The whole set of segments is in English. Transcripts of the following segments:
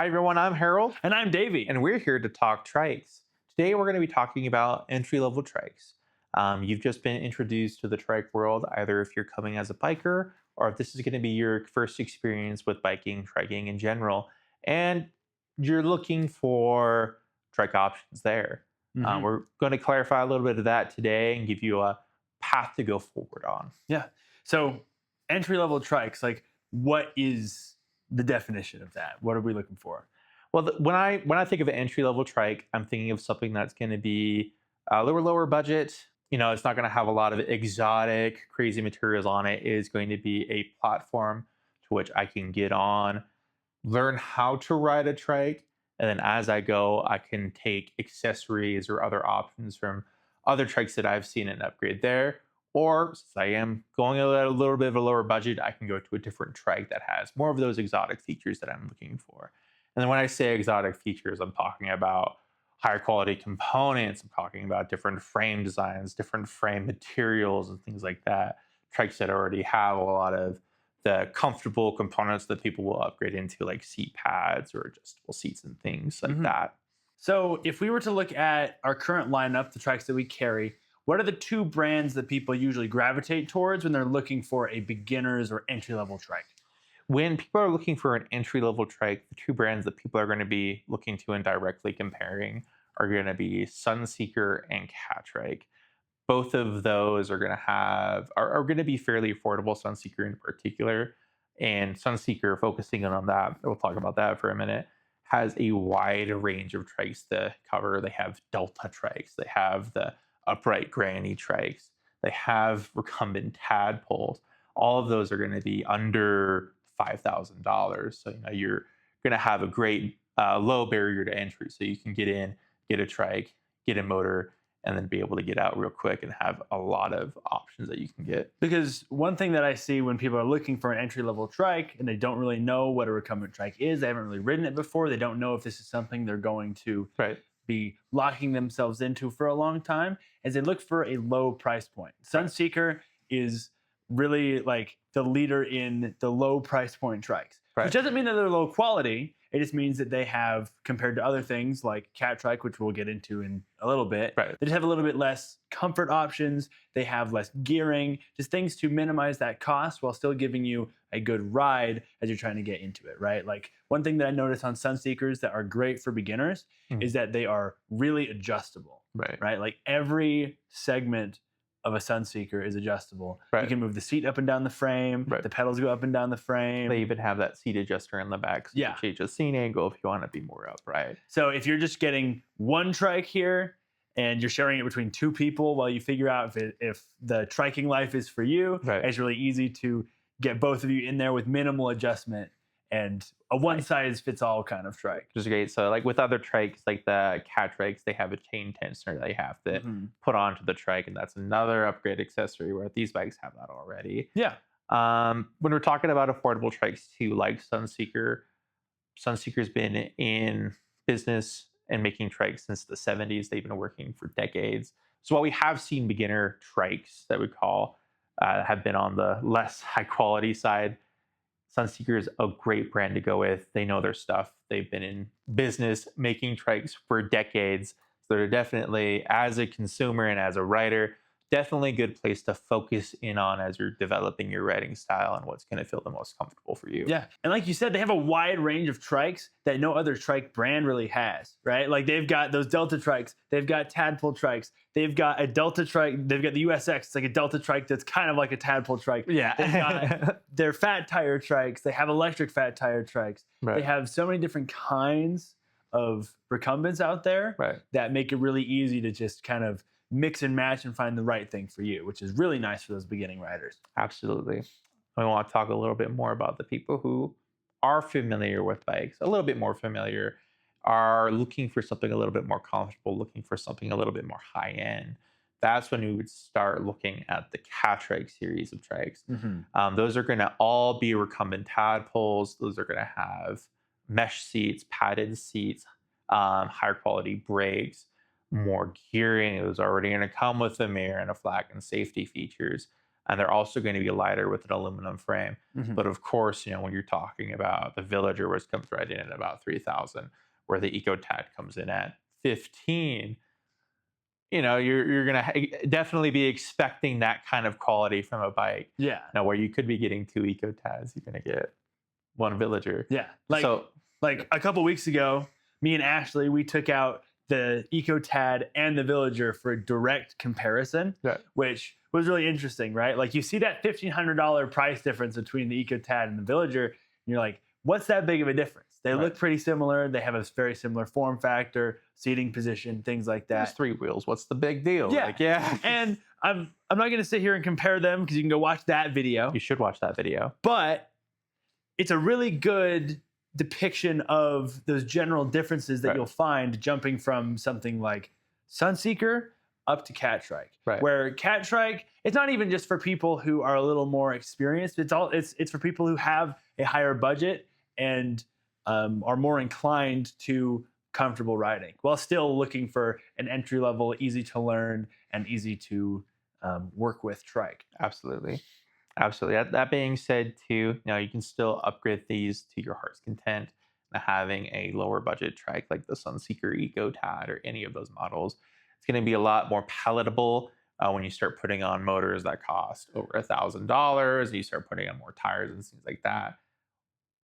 Hi, everyone. I'm Harold, And I'm Davy. and we're here to talk trikes. Today, we're going to be talking about entry level trikes. You've just been introduced to the trike world, either if you're coming as a biker or if this is going to be your first experience with biking, triking in general, and you're looking for trike options there. Mhm. We're going to clarify a little bit of that today and give you a path to go forward on. Yeah. So entry level trikes, like what is the definition of that? What are we looking for? Well, when I think of an entry level trike, I'm thinking of something that's going to be a little lower budget. It's not going to have a lot of exotic, crazy materials on it. It is going to be a platform to which I can get on, learn how to ride a trike, and then as I go, I can take accessories or other options from other trikes that I've seen and upgrade there. Or since I am going at a little bit of a lower budget, I can go to a different trike that has more of those exotic features that I'm looking for. And then when I say exotic features, I'm talking about higher quality components. I'm talking about different frame designs, different frame materials, and things like that. Trikes that already have a lot of the comfortable components that people will upgrade into, like seat pads or adjustable seats and things like Mhm. that. So if we were to look at our current lineup, the trikes that we carry, what are the two brands that people usually gravitate towards when they're looking for a beginner's or entry level trike? When people are looking for an entry level trike, the two brands that people are going to be looking to and directly comparing are going to be Sunseeker and Catrike. Both of those are going to are going to be fairly affordable. Sunseeker in particular, and Sunseeker, focusing on that, we'll talk about that for a minute, has a wide range of trikes to cover. They have Delta trikes, they have the upright granny trikes, they have recumbent tadpoles. All of those are going to be under $5,000. So you're going to have a great low barrier to entry. So you can get in, get a trike, get a motor, and then be able to get out real quick and have a lot of options that you can get. Because one thing that I see when people are looking for an entry level trike and they don't really know what a recumbent trike is, they haven't really ridden it before, they don't know if this is something they're going to Right. be locking themselves into for a long time, as they look for a low price point. Sunseeker is really like the leader in the low price point trikes, Right. which doesn't mean that they're low quality. It just means that they have, compared to other things like Catrike, which we'll get into in a little bit, Right. they just have a little bit less comfort options. They have less gearing, just things to minimize that cost while still giving you a good ride as you're trying to get into it, right? Like one thing that I noticed on Sunseekers that are great for beginners is that they are really adjustable, right? Like every segment of a Sunseeker is adjustable. Right. You can move the seat up and down the frame. Right. The pedals go up and down the frame. They even have that seat adjuster in the back, so you Yeah. can change the seat angle if you want to be more upright. So if you're just getting one trike here and you're sharing it between two people while you figure out if the triking life is for you, Right. it's really easy to get both of you in there with minimal adjustment and a one size fits all kind of trike. Which is great. So like with other trikes, like the cat trikes, they have a chain tensioner they have to put onto the trike, and that's another upgrade accessory, where these bikes have that already. Yeah. When we're talking about affordable trikes too, like Sunseeker, Sunseeker's been in business and making trikes since the 70s. They've been working for decades. So while we have seen beginner trikes that we call have been on the less high quality side, Sunseeker is a great brand to go with. They know their stuff. They've been in business making trikes for decades. So they're definitely, as a consumer and as a rider, definitely a good place to focus in on as you're developing your riding style and what's going to feel the most comfortable for you. Yeah. And like you said, they have a wide range of trikes that no other trike brand really has, right? Like they've got those Delta trikes, they've got tadpole trikes, they've got a Delta trike, they've got the USX, it's like a Delta trike that's kind of like a tadpole trike. Yeah. They've got their fat tire trikes, they have electric fat tire trikes. Right. They have so many different kinds of recumbents out there that make it really easy to just kind of mix and match and find the right thing for you, which is really nice for those beginning riders. Absolutely. I want to talk a little bit more about the people who are familiar with bikes, a little bit more familiar, are looking for something a little bit more comfortable, looking for something a little bit more high end. That's when we would start looking at the Catrike series of trikes. Those are going to all be recumbent tadpoles. Those are going to have mesh seats, padded seats, higher quality brakes, more gearing. It was already going to come with a mirror and a flag and safety features. and they're also going to be lighter with an aluminum frame. Mhm. But of course, when you're talking about the Villager, which comes right in at about 3,000, where the EcoTad comes in at 15, you're gonna definitely be expecting that kind of quality from a bike. Yeah. Now, where you could be getting two EcoTads, you're gonna get one Villager. Yeah. So Like a couple weeks ago, me and Ashley, we took out the EcoTad and the Villager for a direct comparison, yeah, which was really interesting, right? Like you see that $1,500 price difference between the EcoTad and the Villager, and you're like, what's that big of a difference? They Right. look pretty similar. They have a very similar form factor, seating position, things like there's that. three wheels. What's the big deal? Yeah. Like, yeah. And I'm not going to sit here and compare them because you can go watch that video, You should watch that video. but it's a really good depiction of those general differences that Right. you'll find jumping from something like Sunseeker up to Catrike. Right. Where Catrike, it's not even just for people who are a little more experienced. It's for people who have a higher budget and are more inclined to comfortable riding, while still looking for an entry level, easy to learn and easy to work with trike. Absolutely. Absolutely. That being said, too, you can still upgrade these to your heart's content. Having a lower budget trike like the Sunseeker EcoTad or any of those models, it's going to be a lot more palatable when you start putting on motors that cost over $1,000 and you start putting on more tires and things like that.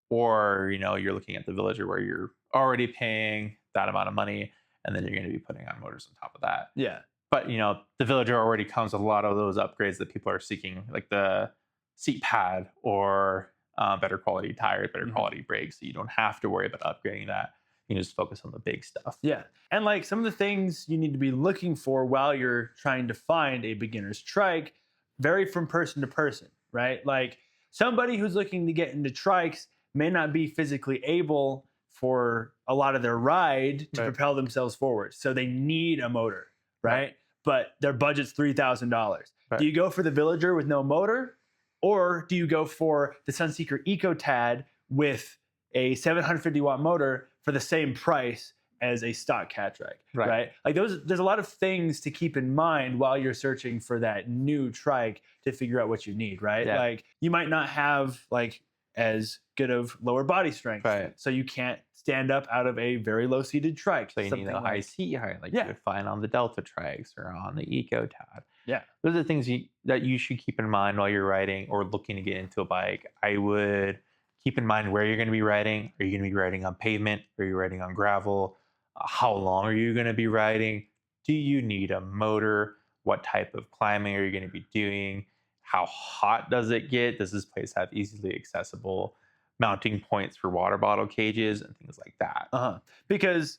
Or, you're looking at the Villager where you're already paying that amount of money and then you're going to be putting on motors on top of that. Yeah. But, the Villager already comes with a lot of those upgrades that people are seeking, like the seat pad or better quality tires, better quality brakes. So you don't have to worry about upgrading that. You can just focus on the big stuff. Yeah. And like some of the things you need to be looking for while you're trying to find a beginner's trike vary from person to person, right? Like somebody who's looking to get into trikes may not be physically able for a lot of their ride to Right. propel themselves forward. So they need a motor, right? But their budget's $3,000. Right. Do you go for the Villager with no motor? Or do you go for the Sunseeker EcoTad with a 750 watt motor for the same price as a stock Catrike, right? Like there's a lot of things to keep in mind while you're searching for that new trike to figure out what you need, right? Yeah. Like you might not have like as good of lower body strength, Right. so you can't stand up out of a very low seated trike. So you need a high seat height, like you would find on the Delta Trikes or on the EcoTad. Yeah. Those are the things that you should keep in mind while you're riding or looking to get into a bike. I would keep in mind where you're going to be riding. Are you going to be riding on pavement? Are you riding on gravel? How long are you going to be riding? Do you need a motor? What type of climbing are you going to be doing? How hot does it get? Does this place have easily accessible mounting points for water bottle cages and things like that? Because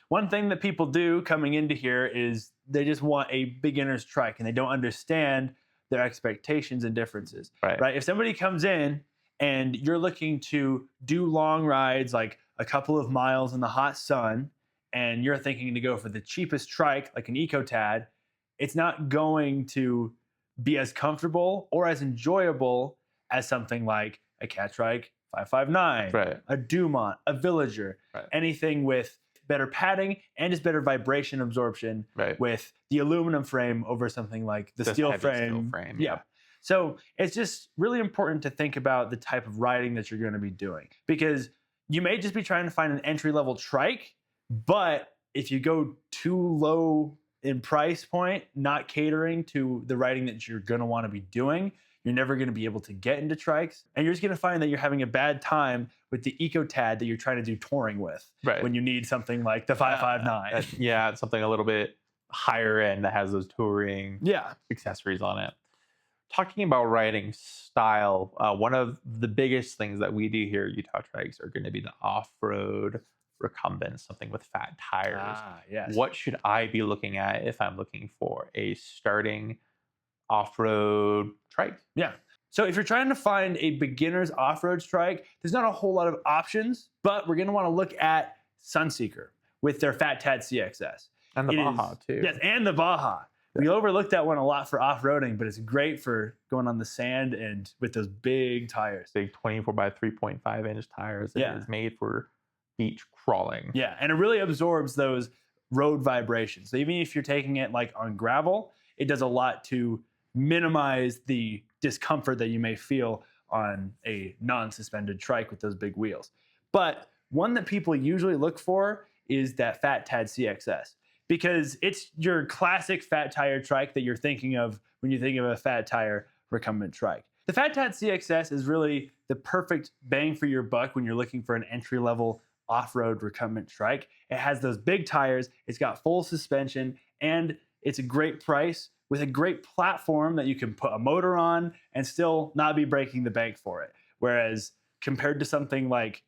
one thing that people do coming into here is they just want a beginner's trike and they don't understand their expectations and differences, right? If somebody comes in and you're looking to do long rides, like a couple of miles in the hot sun, and you're thinking to go for the cheapest trike, like an EcoTad, it's not going to be as comfortable or as enjoyable as something like a Catrike 559, a Dumont, a Villager, anything with better padding and just better vibration absorption with the aluminum frame over something like the steel frame. Yeah. So it's just really important to think about the type of riding that you're going to be doing, because you may just be trying to find an entry-level trike, but if you go too low in price point, not catering to the riding that you're going to want to be doing, you're never going to be able to get into trikes. And you're just going to find that you're having a bad time with the EcoTad that you're trying to do touring with when you need something like the 559. Yeah, it's something a little bit higher end that has those touring accessories on it. Talking about riding style, one of the biggest things that we do here at Utah Trikes are going to be the off-road recumbent, something with fat tires. What should I be looking at if I'm looking for a starting off-road trike? Yeah. So if you're trying to find a beginner's off-road trike, there's not a whole lot of options, but we're going to want to look at Sunseeker with their Fat Tad CXS. And the Baja too. Yes, and the Baja. We overlooked that one a lot for off-roading, but it's great for going on the sand and with those big tires. Big 24 by 3.5 inch tires. It is made for beach crawling. Yeah, and it really absorbs those road vibrations. So even if you're taking it like on gravel, it does a lot to minimize the discomfort that you may feel on a non-suspended trike with those big wheels. But one that people usually look for is that Fat Tad CXS, because it's your classic fat tire trike that you're thinking of when you think of a fat tire recumbent trike. The Fat Tad CXS is really the perfect bang for your buck when you're looking for an entry-level off-road recumbent trike. It has those big tires, it's got full suspension, and it's a great price with a great platform that you can put a motor on and still not be breaking the bank for it. Whereas compared to something like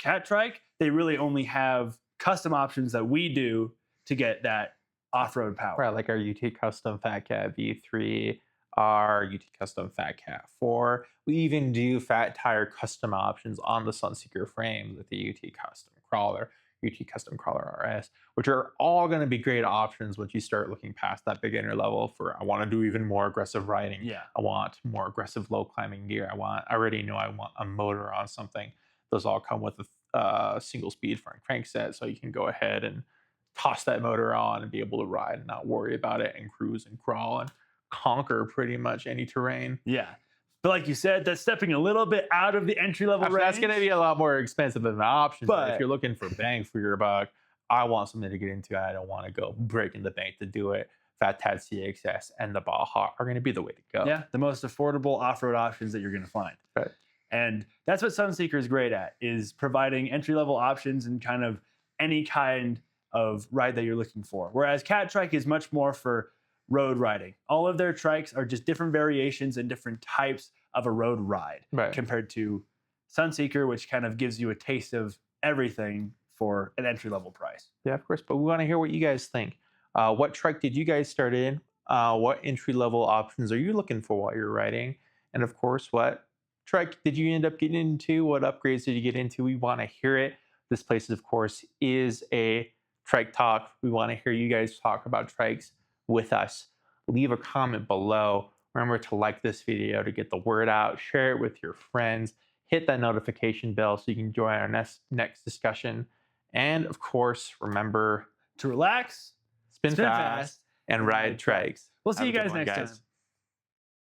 Catrike, they really only have custom options that we do to get that off-road power. Right, like our UT Custom Fat Cat V3, our UT Custom Fat Cat 4. We even do fat tire custom options on the Sunseeker frame with the UT Custom Crawler, UT Custom Crawler RS, which are all going to be great options once you start looking past that beginner level for, I want to do even more aggressive riding. Yeah. I want more aggressive low climbing gear. I already know I want a motor on something. Those all come with a single speed front crankset, so you can go ahead and toss that motor on and be able to ride and not worry about it and cruise and crawl and conquer pretty much any terrain. Yeah. But like you said, that's stepping a little bit out of the entry level range. That's going to be a lot more expensive than the option. But if But- you're looking for bang for your buck, I want something to get into. I don't want to go breaking the bank to do it. Fat Tad CXS and the Baja are going to be the way to go. Yeah, the most affordable off-road options that you're going to find. Right. And that's what Sunseeker is great at, is providing entry-level options and kind of any kind of ride that you're looking for. Whereas Catrike is much more for road riding. All of their trikes are just different variations and different types of a road ride, Right. compared to Sunseeker, which kind of gives you a taste of everything for an entry-level price. Yeah, of course. But we want to hear what you guys think. What trike did you guys start in? What entry-level options are you looking for while you're riding? And of course, what trike did you end up getting into? What upgrades did you get into? We want to hear it. This place, of course, is a trike talk. We want to hear you guys talk about trikes with us. Leave a comment below. Remember to like this video to get the word out. Share it with your friends. Hit that notification bell so you can join our next discussion. And of course, remember To relax, spin spin fast, and ride trikes. We'll see Have you a good guys one, next time.